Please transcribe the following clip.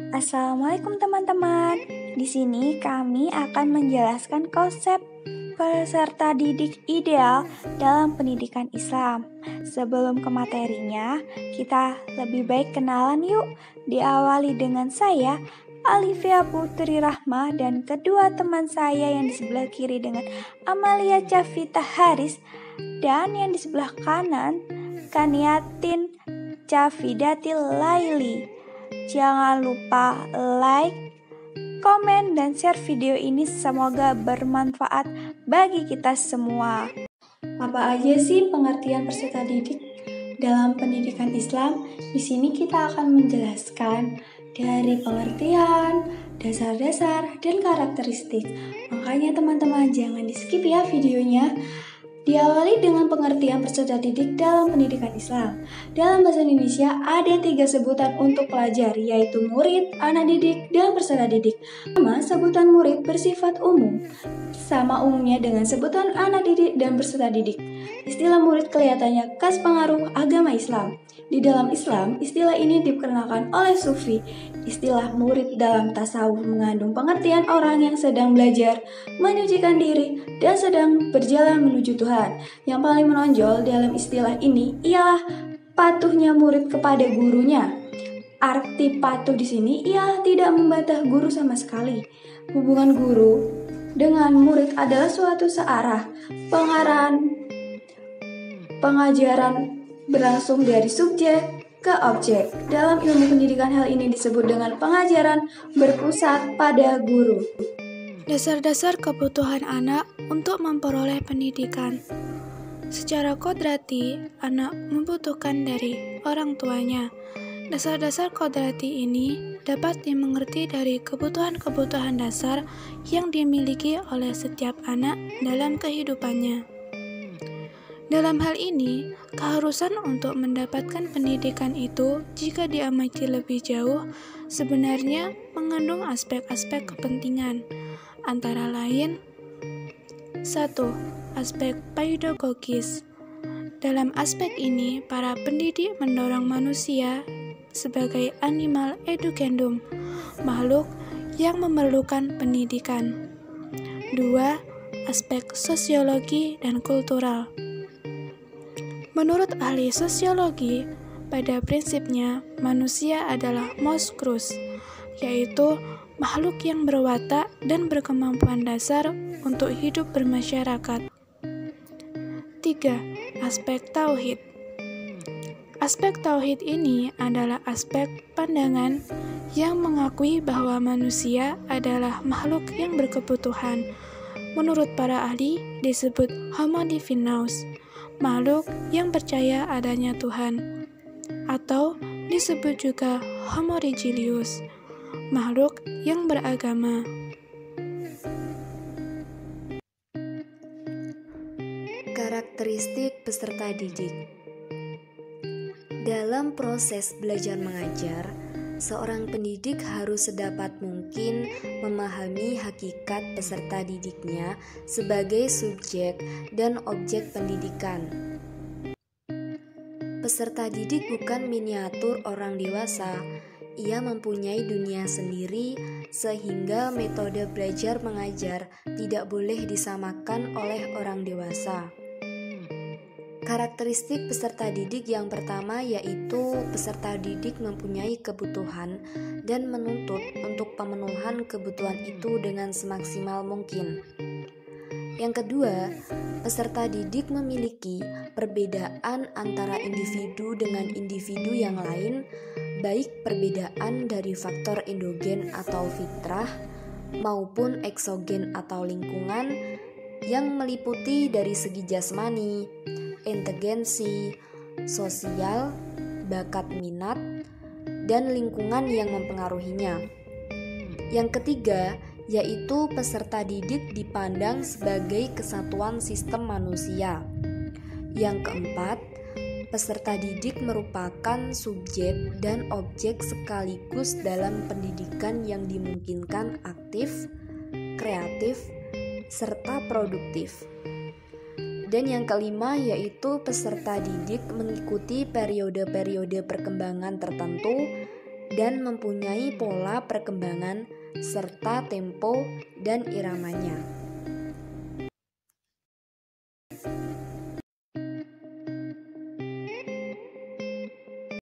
Assalamualaikum teman-teman. Di sini kami akan menjelaskan konsep peserta didik ideal dalam pendidikan Islam. Sebelum ke materinya, kita lebih baik kenalan yuk. Diawali dengan saya, Alifia Putri Rahma, dan kedua teman saya yang di sebelah kiri dengan Amalia Cavita Haris, dan yang di sebelah kanan, Kaniatin Cavidati Laili. Jangan lupa like, komen, dan share video ini. Semoga bermanfaat bagi kita semua. Apa aja sih pengertian peserta didik dalam pendidikan Islam? Di sini kita akan menjelaskan dari pengertian, dasar-dasar, dan karakteristik. Makanya teman-teman jangan di skip ya videonya. Diawali dengan pengertian peserta didik dalam pendidikan Islam. Dalam bahasa Indonesia ada 3 sebutan untuk pelajar, yaitu murid, anak didik, dan peserta didik. Pertama, sebutan murid bersifat umum, sama umumnya dengan sebutan anak didik dan peserta didik. Istilah murid kelihatannya khas pengaruh agama Islam. Di dalam Islam, istilah ini diperkenalkan oleh Sufi. Istilah murid dalam tasawuf mengandung pengertian orang yang sedang belajar, menyucikan diri, dan sedang berjalan menuju Tuhan. Yang paling menonjol dalam istilah ini ialah patuhnya murid kepada gurunya. Arti patuh di sini ialah tidak membantah guru sama sekali. Hubungan guru dengan murid adalah suatu searah. Pengajaran berlangsung dari subjek ke objek. Dalam ilmu pendidikan hal ini disebut dengan pengajaran berpusat pada guru. Dasar-dasar kebutuhan anak untuk memperoleh pendidikan. Secara kodrati, anak membutuhkan dari orang tuanya. Dasar-dasar kodrati ini dapat dimengerti dari kebutuhan-kebutuhan dasar yang dimiliki oleh setiap anak dalam kehidupannya. Dalam hal ini, keharusan untuk mendapatkan pendidikan itu, jika diamati lebih jauh, sebenarnya mengandung aspek-aspek kepentingan, antara lain 1. Aspek pedagogis. Dalam aspek ini, para pendidik mendorong manusia sebagai animal educandum, makhluk yang memerlukan pendidikan. 2. Aspek sosiologi dan kultural. Menurut ahli sosiologi, pada prinsipnya manusia adalah monstrous, yaitu makhluk yang berwatak dan berkemampuan dasar untuk hidup bermasyarakat. 3. Aspek tauhid. Aspek tauhid ini adalah aspek pandangan yang mengakui bahwa manusia adalah makhluk yang berkebutuhan. Menurut para ahli disebut homo divinus, makhluk yang percaya adanya Tuhan, atau disebut juga homo religius, makhluk yang beragama. Karakteristik peserta didik. Dalam proses belajar mengajar, seorang pendidik harus sedapat mungkin memahami hakikat peserta didiknya sebagai subjek dan objek pendidikan. Peserta didik bukan miniatur orang dewasa. Ia mempunyai dunia sendiri, sehingga metode belajar mengajar tidak boleh disamakan oleh orang dewasa. Karakteristik peserta didik yang pertama yaitu peserta didik mempunyai kebutuhan dan menuntut untuk pemenuhan kebutuhan itu dengan semaksimal mungkin. Yang kedua, peserta didik memiliki perbedaan antara individu dengan individu yang lain, baik perbedaan dari faktor endogen atau fitrah maupun eksogen atau lingkungan yang meliputi dari segi jasmani, inteligensi, sosial, bakat minat, dan lingkungan yang mempengaruhinya. Yang ketiga, yaitu peserta didik dipandang sebagai kesatuan sistem manusia. Yang keempat, peserta didik merupakan subjek dan objek sekaligus dalam pendidikan yang dimungkinkan aktif, kreatif, serta produktif. Dan yang kelima yaitu peserta didik mengikuti periode-periode perkembangan tertentu dan mempunyai pola perkembangan serta tempo dan iramanya.